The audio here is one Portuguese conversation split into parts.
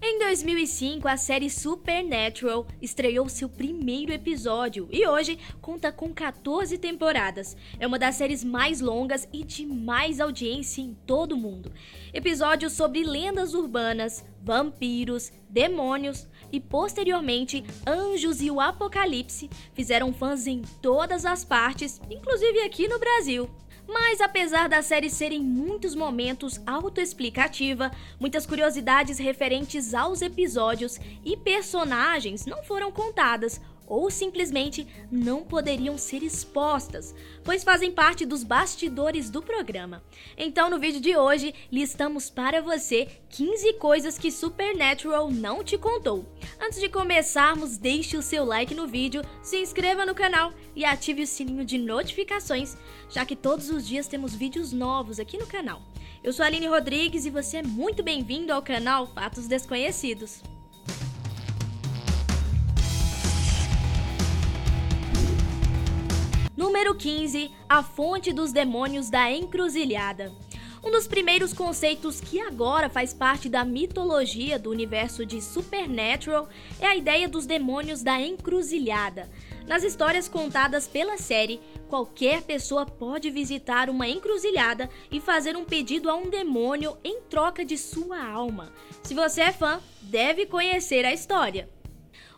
Em 2005, a série Supernatural estreou seu primeiro episódio e hoje conta com 14 temporadas. É uma das séries mais longas e de mais audiência em todo o mundo. Episódios sobre lendas urbanas, vampiros, demônios e, posteriormente, anjos e o apocalipse fizeram fãs em todas as partes, inclusive aqui no Brasil. Mas apesar da série ser em muitos momentos autoexplicativa, muitas curiosidades referentes aos episódios e personagens não foram contadas ou simplesmente não poderiam ser expostas, pois fazem parte dos bastidores do programa. Então no vídeo de hoje, listamos para você 15 coisas que Supernatural não te contou. Antes de começarmos, deixe o seu like no vídeo, se inscreva no canal e ative o sininho de notificações, já que todos os dias temos vídeos novos aqui no canal. Eu sou a Aline Rodrigues e você é muito bem-vindo ao canal Fatos Desconhecidos. Número 15. A fonte dos demônios da encruzilhada. Um dos primeiros conceitos que agora faz parte da mitologia do universo de Supernatural é a ideia dos demônios da encruzilhada. Nas histórias contadas pela série, qualquer pessoa pode visitar uma encruzilhada e fazer um pedido a um demônio em troca de sua alma. Se você é fã, deve conhecer a história.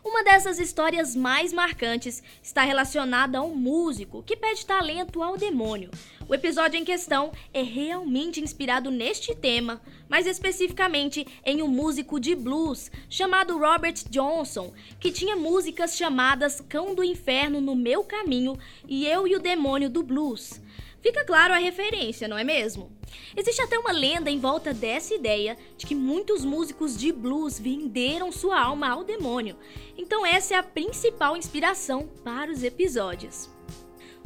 Uma dessas histórias mais marcantes está relacionada a um músico que pede talento ao demônio. O episódio em questão é realmente inspirado neste tema, mais especificamente em um músico de blues chamado Robert Johnson, que tinha músicas chamadas Cão do Inferno no Meu Caminho e Eu e o Demônio do Blues. Fica claro a referência, não é mesmo? Existe até uma lenda em volta dessa ideia de que muitos músicos de blues venderam sua alma ao demônio. Então essa é a principal inspiração para os episódios.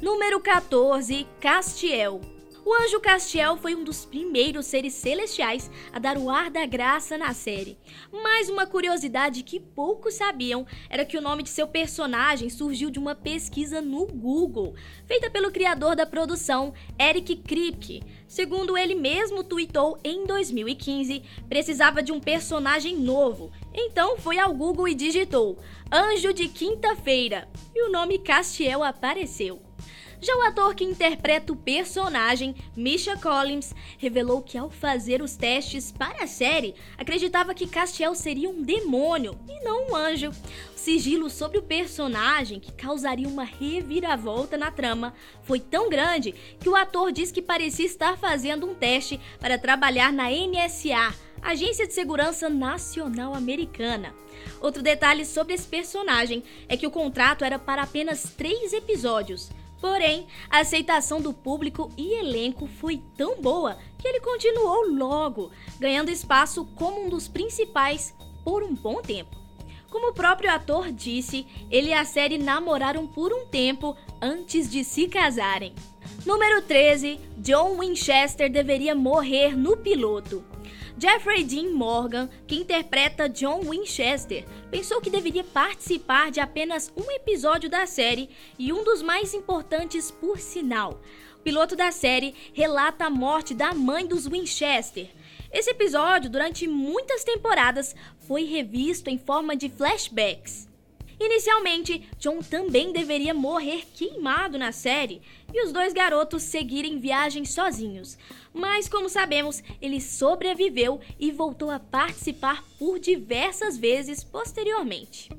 Número 14. Castiel. O anjo Castiel foi um dos primeiros seres celestiais a dar o ar da graça na série. Mas uma curiosidade que poucos sabiam era que o nome de seu personagem surgiu de uma pesquisa no Google, feita pelo criador da produção, Eric Kripke. Segundo ele mesmo tweetou em 2015, precisava de um personagem novo. Então foi ao Google e digitou Anjo de Quinta-feira e o nome Castiel apareceu. Já o ator que interpreta o personagem, Misha Collins, revelou que ao fazer os testes para a série, acreditava que Castiel seria um demônio e não um anjo. O sigilo sobre o personagem, que causaria uma reviravolta na trama, foi tão grande que o ator diz que parecia estar fazendo um teste para trabalhar na NSA, Agência de Segurança Nacional Americana. Outro detalhe sobre esse personagem é que o contrato era para apenas 3 episódios. Porém, a aceitação do público e elenco foi tão boa que ele continuou logo, ganhando espaço como um dos principais por um bom tempo. Como o próprio ator disse, ele e a série namoraram por um tempo antes de se casarem. Número 13. John Winchester deveria morrer no piloto. Jeffrey Dean Morgan, que interpreta John Winchester, pensou que deveria participar de apenas um episódio da série e um dos mais importantes por sinal. O piloto da série relata a morte da mãe dos Winchester. Esse episódio, durante muitas temporadas, foi revisto em forma de flashbacks. Inicialmente, John também deveria morrer queimado na série e os dois garotos seguirem viagem sozinhos. Mas, como sabemos, ele sobreviveu e voltou a participar por diversas vezes posteriormente.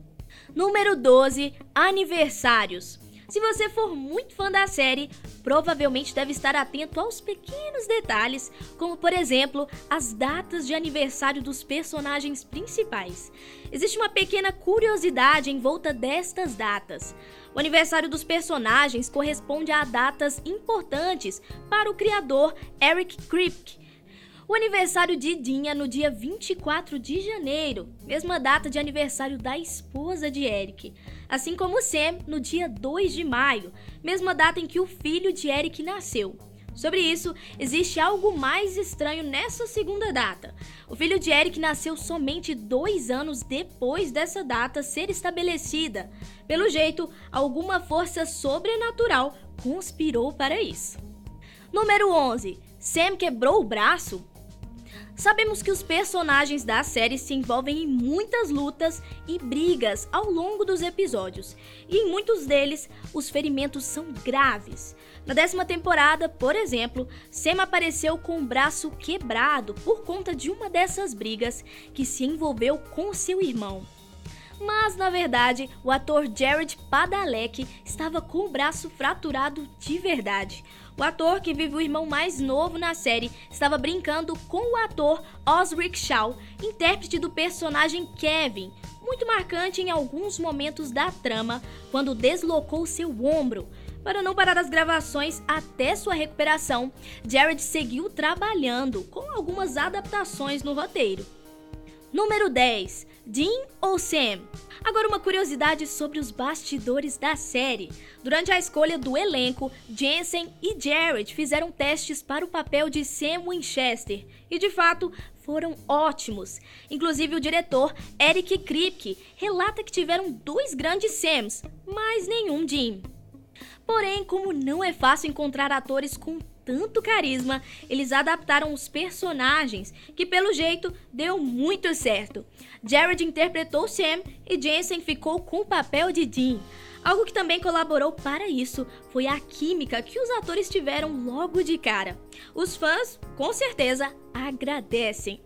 Número 12. Aniversários. Se você for muito fã da série, provavelmente deve estar atento aos pequenos detalhes, como por exemplo, as datas de aniversário dos personagens principais. Existe uma pequena curiosidade em volta destas datas. O aniversário dos personagens corresponde a datas importantes para o criador Eric Kripke. O aniversário de Dean é no dia 24 de janeiro, mesma data de aniversário da esposa de Eric. Assim como Sam, no dia 2 de maio, mesma data em que o filho de Eric nasceu. Sobre isso, existe algo mais estranho nessa segunda data. O filho de Eric nasceu somente 2 anos depois dessa data ser estabelecida. Pelo jeito, alguma força sobrenatural conspirou para isso. Número 11. Sam quebrou o braço? Sabemos que os personagens da série se envolvem em muitas lutas e brigas ao longo dos episódios, e em muitos deles os ferimentos são graves. Na 10ª temporada, por exemplo, Sam apareceu com o braço quebrado por conta de uma dessas brigas que se envolveu com seu irmão. Mas, na verdade, o ator Jared Padalecki estava com o braço fraturado de verdade. O ator, que vive o irmão mais novo na série, estava brincando com o ator Osric Shaw, intérprete do personagem Kevin, muito marcante em alguns momentos da trama, quando deslocou seu ombro. Para não parar as gravações até sua recuperação, Jared seguiu trabalhando com algumas adaptações no roteiro. Número 10. Dean ou Sam? Agora uma curiosidade sobre os bastidores da série. Durante a escolha do elenco, Jensen e Jared fizeram testes para o papel de Sam Winchester e, de fato, foram ótimos. Inclusive, o diretor Eric Kripke relata que tiveram 2 grandes Sams, mas nenhum Dean. Porém, como não é fácil encontrar atores com tanto carisma, eles adaptaram os personagens, que pelo jeito deu muito certo. Jared interpretou Sam e Jensen ficou com o papel de Dean. Algo que também colaborou para isso foi a química que os atores tiveram logo de cara. Os fãs, com certeza, agradecem.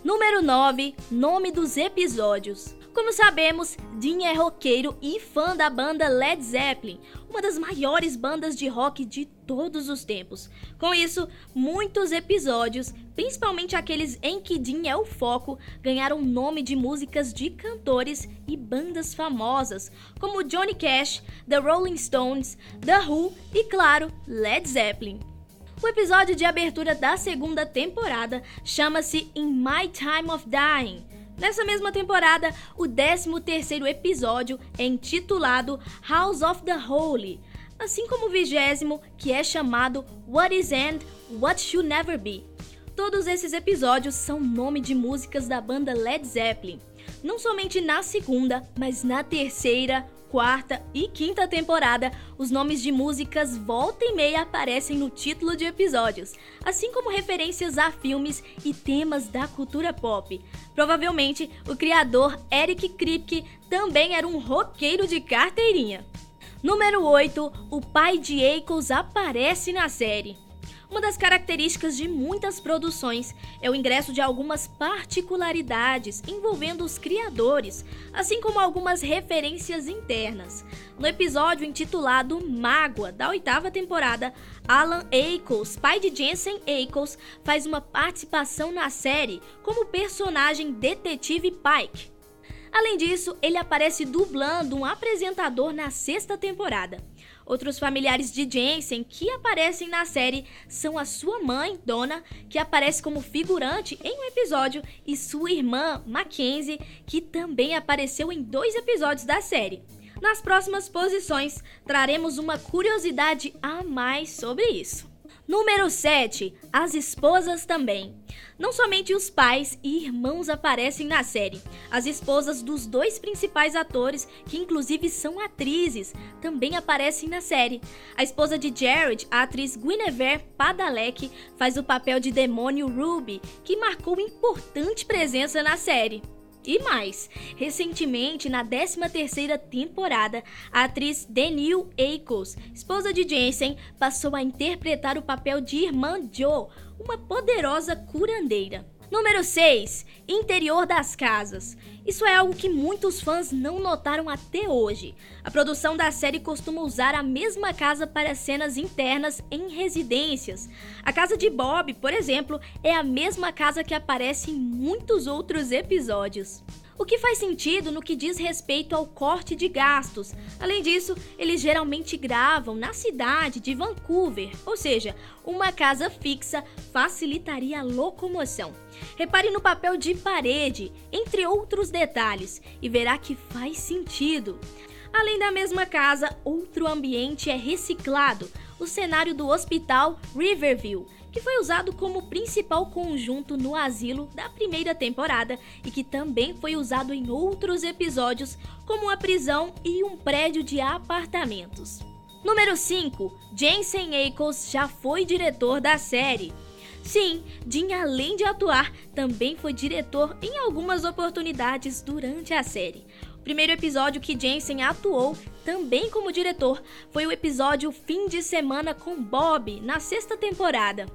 Número 9. Nome dos episódios. Como sabemos, Dean é roqueiro e fã da banda Led Zeppelin, uma das maiores bandas de rock de todos os tempos. Com isso, muitos episódios, principalmente aqueles em que Dean é o foco, ganharam nome de músicas de cantores e bandas famosas, como Johnny Cash, The Rolling Stones, The Who e, claro, Led Zeppelin. O episódio de abertura da 2ª temporada chama-se In My Time of Dying. Nessa mesma temporada, o 13º episódio é intitulado House of the Holy, assim como o 20º, que é chamado What Is and What Should Never Be. Todos esses episódios são nome de músicas da banda Led Zeppelin, não somente na 2ª, mas na 3ª, 4ª e 5ª temporada, os nomes de músicas volta e meia aparecem no título de episódios, assim como referências a filmes e temas da cultura pop. Provavelmente, o criador Eric Kripke também era um roqueiro de carteirinha. Número 8. O pai de Ackles aparece na série. Uma das características de muitas produções é o ingresso de algumas particularidades envolvendo os criadores, assim como algumas referências internas. No episódio intitulado Mágoa, da 8ª temporada, Alan Ackles, pai de Jensen Ackles, faz uma participação na série como personagem detetive Pike. Além disso, ele aparece dublando um apresentador na 6ª temporada. Outros familiares de Jensen que aparecem na série são a sua mãe, Donna, que aparece como figurante em um episódio, e sua irmã, Mackenzie, que também apareceu em 2 episódios da série. Nas próximas posições, traremos uma curiosidade a mais sobre isso. Número 7. As esposas também. Não somente os pais e irmãos aparecem na série, as esposas dos 2 principais atores, que inclusive são atrizes, também aparecem na série. A esposa de Jared, a atriz Guinevere Padalecki, faz o papel de demônio Ruby, que marcou importante presença na série. E mais, recentemente, na 13ª temporada, a atriz Danielle Ackles, esposa de Jensen, passou a interpretar o papel de irmã Jo, uma poderosa curandeira. Número 6. Interior das casas. Isso é algo que muitos fãs não notaram até hoje. A produção da série costuma usar a mesma casa para cenas internas em residências. A casa de Bob, por exemplo, é a mesma casa que aparece em muitos outros episódios. O que faz sentido no que diz respeito ao corte de gastos. Além disso, eles geralmente gravam na cidade de Vancouver, ou seja, uma casa fixa facilitaria a locomoção. Repare no papel de parede, entre outros detalhes, e verá que faz sentido. Além da mesma casa, outro ambiente é reciclado, o cenário do Hospital Riverview, que foi usado como principal conjunto no asilo da 1ª temporada e que também foi usado em outros episódios, como uma prisão e um prédio de apartamentos. Número 5. Jensen Ackles já foi diretor da série. Sim, Jim, além de atuar, também foi diretor em algumas oportunidades durante a série. O primeiro episódio que Jensen atuou também como diretor foi o episódio Fim de Semana com Bob, na 6ª temporada.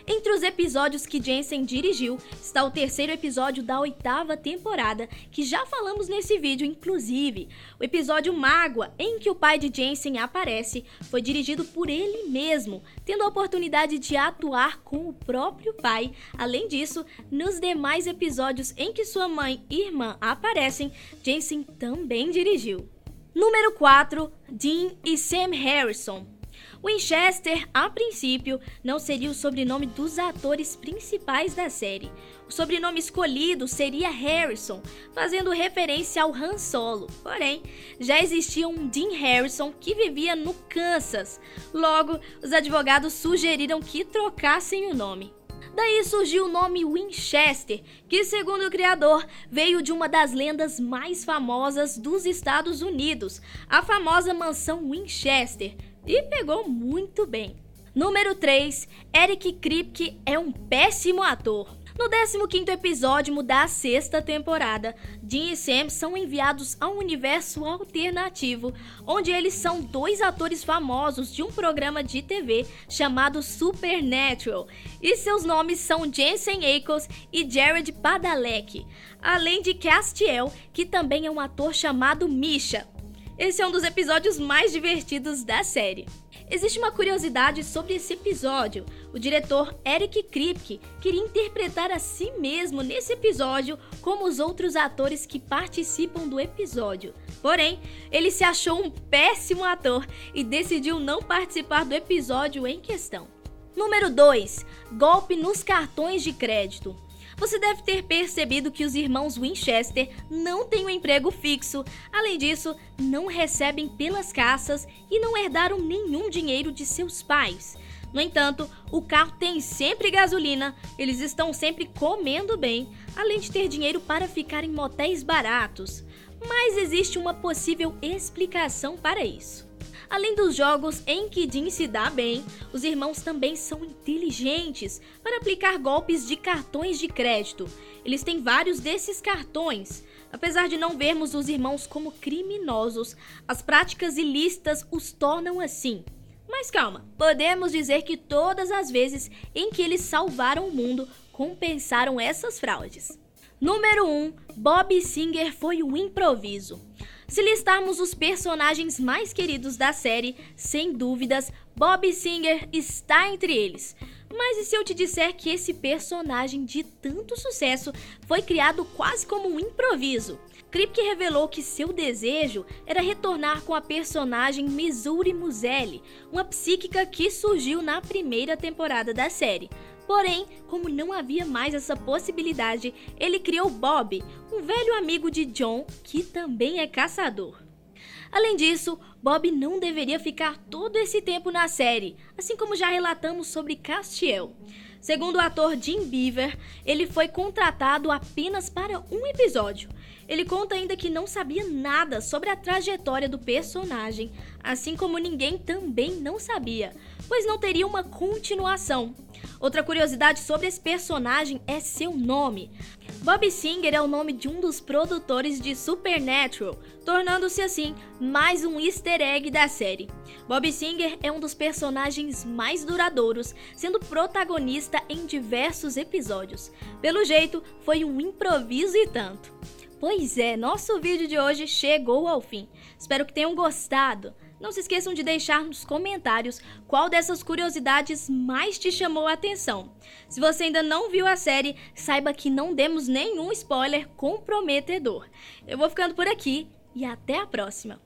Entre os episódios que Jensen dirigiu está o terceiro episódio da 8ª temporada, que já falamos nesse vídeo inclusive. O episódio Mágoa, em que o pai de Jensen aparece, foi dirigido por ele mesmo, tendo a oportunidade de atuar com o próprio pai. Além disso, nos demais episódios em que sua mãe e irmã aparecem, Jensen também dirigiu. Número 4. Dean e Sam Harrison. Winchester, a princípio, não seria o sobrenome dos atores principais da série. O sobrenome escolhido seria Harrison, fazendo referência ao Han Solo. Porém, já existia um Dean Harrison que vivia no Kansas. Logo, os advogados sugeriram que trocassem o nome. Daí surgiu o nome Winchester, que, segundo o criador, veio de uma das lendas mais famosas dos Estados Unidos, a famosa mansão Winchester, e pegou muito bem. Número 3. Eric Kripke é um péssimo ator. No 15º episódio da 6ª temporada, Dean e Sam são enviados a um universo alternativo, onde eles são 2 atores famosos de um programa de TV chamado Supernatural, e seus nomes são Jensen Ackles e Jared Padalecki, além de Castiel, que também é um ator chamado Misha. Esse é um dos episódios mais divertidos da série. Existe uma curiosidade sobre esse episódio. O diretor Eric Kripke queria interpretar a si mesmo nesse episódio como os outros atores que participam do episódio. Porém, ele se achou um péssimo ator e decidiu não participar do episódio em questão. Número 2. Golpe nos cartões de crédito. Você deve ter percebido que os irmãos Winchester não têm um emprego fixo. Além disso, não recebem pelas caças e não herdaram nenhum dinheiro de seus pais. No entanto, o carro tem sempre gasolina, eles estão sempre comendo bem, além de ter dinheiro para ficar em motéis baratos. Mas existe uma possível explicação para isso. Além dos jogos em que Dean se dá bem, os irmãos também são inteligentes para aplicar golpes de cartões de crédito. Eles têm vários desses cartões. Apesar de não vermos os irmãos como criminosos, as práticas ilícitas os tornam assim. Mas calma, podemos dizer que todas as vezes em que eles salvaram o mundo, compensaram essas fraudes. Número 1. Bob Singer foi um improviso. Se listarmos os personagens mais queridos da série, sem dúvidas, Bob Singer está entre eles. Mas e se eu te disser que esse personagem de tanto sucesso foi criado quase como um improviso? Kripke revelou que seu desejo era retornar com a personagem Missouri Muzelli, uma psíquica que surgiu na primeira temporada da série. Porém, como não havia mais essa possibilidade, ele criou Bob, um velho amigo de John, que também é caçador. Além disso, Bob não deveria ficar todo esse tempo na série, assim como já relatamos sobre Castiel. Segundo o ator Jim Beaver, ele foi contratado apenas para um episódio. Ele conta ainda que não sabia nada sobre a trajetória do personagem, assim como ninguém também não sabia, pois não teria uma continuação. Outra curiosidade sobre esse personagem é seu nome. Bob Singer é o nome de um dos produtores de Supernatural, tornando-se assim mais um easter egg da série. Bob Singer é um dos personagens mais duradouros, sendo protagonista em diversos episódios. Pelo jeito, foi um improviso e tanto. Pois é, nosso vídeo de hoje chegou ao fim. Espero que tenham gostado. Não se esqueçam de deixar nos comentários qual dessas curiosidades mais te chamou a atenção. Se você ainda não viu a série, saiba que não demos nenhum spoiler comprometedor. Eu vou ficando por aqui e até a próxima!